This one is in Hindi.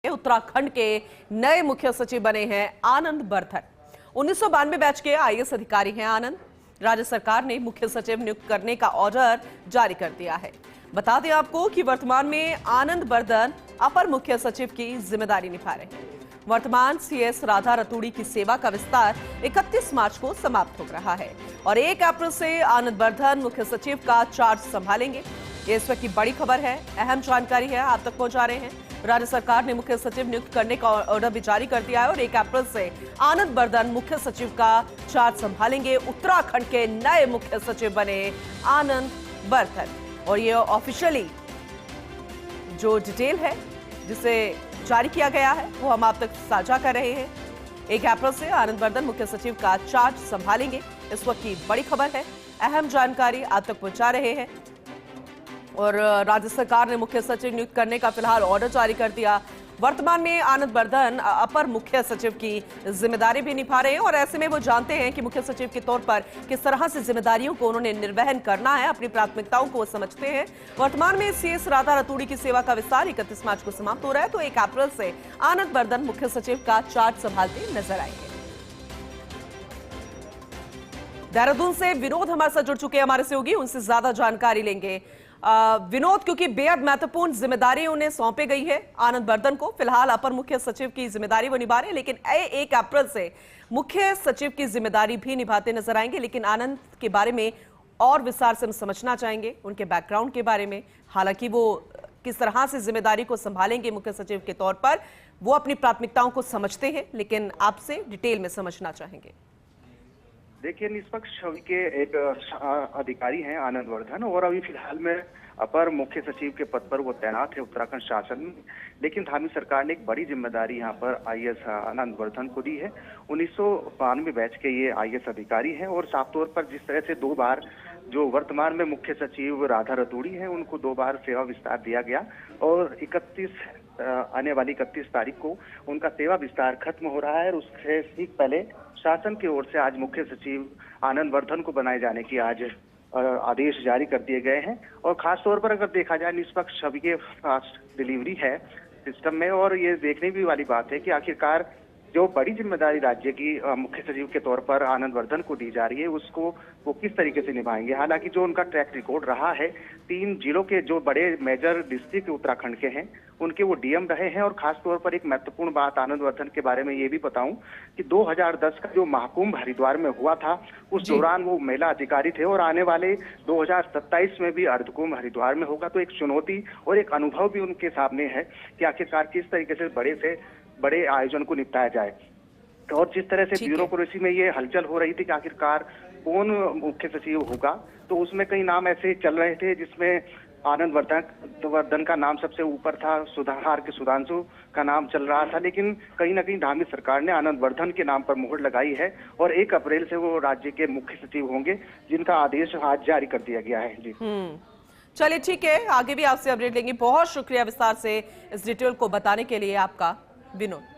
उत्तराखंड के नए मुख्य सचिव बने हैं आनंद बर्धन। 1992 बैच के आईएएस अधिकारी हैं आनंद। राज्य सरकार ने मुख्य सचिव नियुक्त करने का ऑर्डर जारी कर दिया है। बता दें आपको कि वर्तमान में आनंद बर्धन अपर मुख्य सचिव की जिम्मेदारी निभा रहे हैं। वर्तमान सीएस राधा रतूड़ी की सेवा का विस्तार 31 मार्च को समाप्त हो रहा है और 1 अप्रैल से आनंद बर्धन मुख्य सचिव का चार्ज संभालेंगे। ये इस वक्त की बड़ी खबर है, अहम जानकारी है, आप तक पहुंचा रहे हैं। राज्य सरकार ने मुख्य सचिव नियुक्त करने का ऑर्डर भी जारी कर दिया है और 1 अप्रैल से आनंद बर्धन मुख्य सचिव का चार्ज संभालेंगे। उत्तराखंड के नए मुख्य सचिव बने आनंद बर्धन और ये ऑफिशियली जो डिटेल है जिसे जारी किया गया है वो हम आप तक साझा कर रहे हैं। 1 अप्रैल से आनंद बर्धन मुख्य सचिव का चार्ज संभालेंगे। इस वक्त की बड़ी खबर है, अहम जानकारी आप तक पहुंचा रहे हैं और राज्य सरकार ने मुख्य सचिव नियुक्त करने का फिलहाल ऑर्डर जारी कर दिया। वर्तमान में आनंद बर्धन अपर मुख्य सचिव की जिम्मेदारी भी निभा रहे हैं और ऐसे में वो जानते हैं कि मुख्य सचिव के तौर पर किस तरह से जिम्मेदारियों को उन्होंने निर्वहन करना है, अपनी प्राथमिकताओं को वो समझते हैं। वर्तमान में सीएस राधा रतूड़ी की सेवा का विस्तार 31 मार्च को समाप्त हो रहा है, तो 1 अप्रैल से आनंद बर्धन मुख्य सचिव का चार्ज संभालते नजर आएंगे। देहरादून से विनोद हमारे साथ जुड़ चुके हैं हमारे सहयोगी, उनसे ज्यादा जानकारी लेंगे। विनोद, क्योंकि बेहद महत्वपूर्ण जिम्मेदारी उन्हें सौंपी गई है आनंद बर्धन को, फिलहाल अपर मुख्य सचिव की जिम्मेदारी वो निभा रहे हैं, लेकिन 1 अप्रैल से मुख्य सचिव की जिम्मेदारी भी निभाते नजर आएंगे। लेकिन आनंद के बारे में और विस्तार से हम समझना चाहेंगे, उनके बैकग्राउंड के बारे में। हालांकि वो किस तरह से जिम्मेदारी को संभालेंगे मुख्य सचिव के तौर पर, वो अपनी प्राथमिकताओं को समझते हैं, लेकिन आपसे डिटेल में समझना चाहेंगे। देखिए, निष्पक्ष छवि के एक अधिकारी हैं आनंद बर्धन और अभी फिलहाल में अपर मुख्य सचिव के पद पर वो तैनात है उत्तराखंड शासन में। लेकिन धामी सरकार ने एक बड़ी जिम्मेदारी यहाँ पर आईएएस आनंद बर्धन को दी है। 1992 बैच के ये आईएएस अधिकारी हैं और साफ तौर पर जिस तरह से 2 बार जो वर्तमान में मुख्य सचिव राधा रतूड़ी हैं उनको 2 बार सेवा विस्तार दिया गया और आने वाली 31 तारीख को उनका सेवा विस्तार खत्म हो रहा है और उससे ठीक पहले शासन की ओर से आज मुख्य सचिव आनंद बर्धन को बनाए जाने की आज आदेश जारी कर दिए गए हैं। और खास तौर पर अगर देखा जाए, निष्पक्ष छवि के फास्ट डिलीवरी है सिस्टम में और ये देखने भी वाली बात है कि आखिरकार जो बड़ी जिम्मेदारी राज्य की मुख्य सचिव के तौर पर आनंद बर्धन को दी जा रही है उसको वो किस तरीके से निभाएंगे। हालांकि जो उनका ट्रैक रिकॉर्ड रहा है, 3 जिलों के जो बड़े मेजर डिस्ट्रिक्ट उत्तराखंड के हैं उनके वो डीएम रहे हैं। और खास तौर पर एक महत्वपूर्ण बात आनंद बर्धन के बारे में ये भी बताऊं कि 2010 का जो महाकुंभ हरिद्वार में हुआ था उस दौरान वो महिला अधिकारी थे और आने वाले 2027 में भी अर्धकुंभ हरिद्वार में होगा। तो एक चुनौती और एक अनुभव भी उनके सामने है कि आखिरकार किस तरीके से बड़े आयोजन को निपटाया जाए। और जिस तरह से ब्यूरोक्रेसी में ये हलचल हो रही थी कि आखिरकार कौन मुख्य सचिव होगा, तो उसमें कई नाम ऐसे चल रहे थे जिसमें आनंद बर्धन का नाम सबसे ऊपर था, सुधार के सुधांशु का नाम चल रहा था। लेकिन कहीं ना कहीं धामी सरकार ने आनंद बर्धन के नाम पर मुहर लगाई है और 1 अप्रैल से वो राज्य के मुख्य सचिव होंगे, जिनका आदेश आज जारी कर दिया गया है। जी चलिए, ठीक है, आगे भी आपसे अपडेट लेंगे। बहुत शुक्रिया विस्तार से इस डिटेल को बताने के लिए आपका विनोद।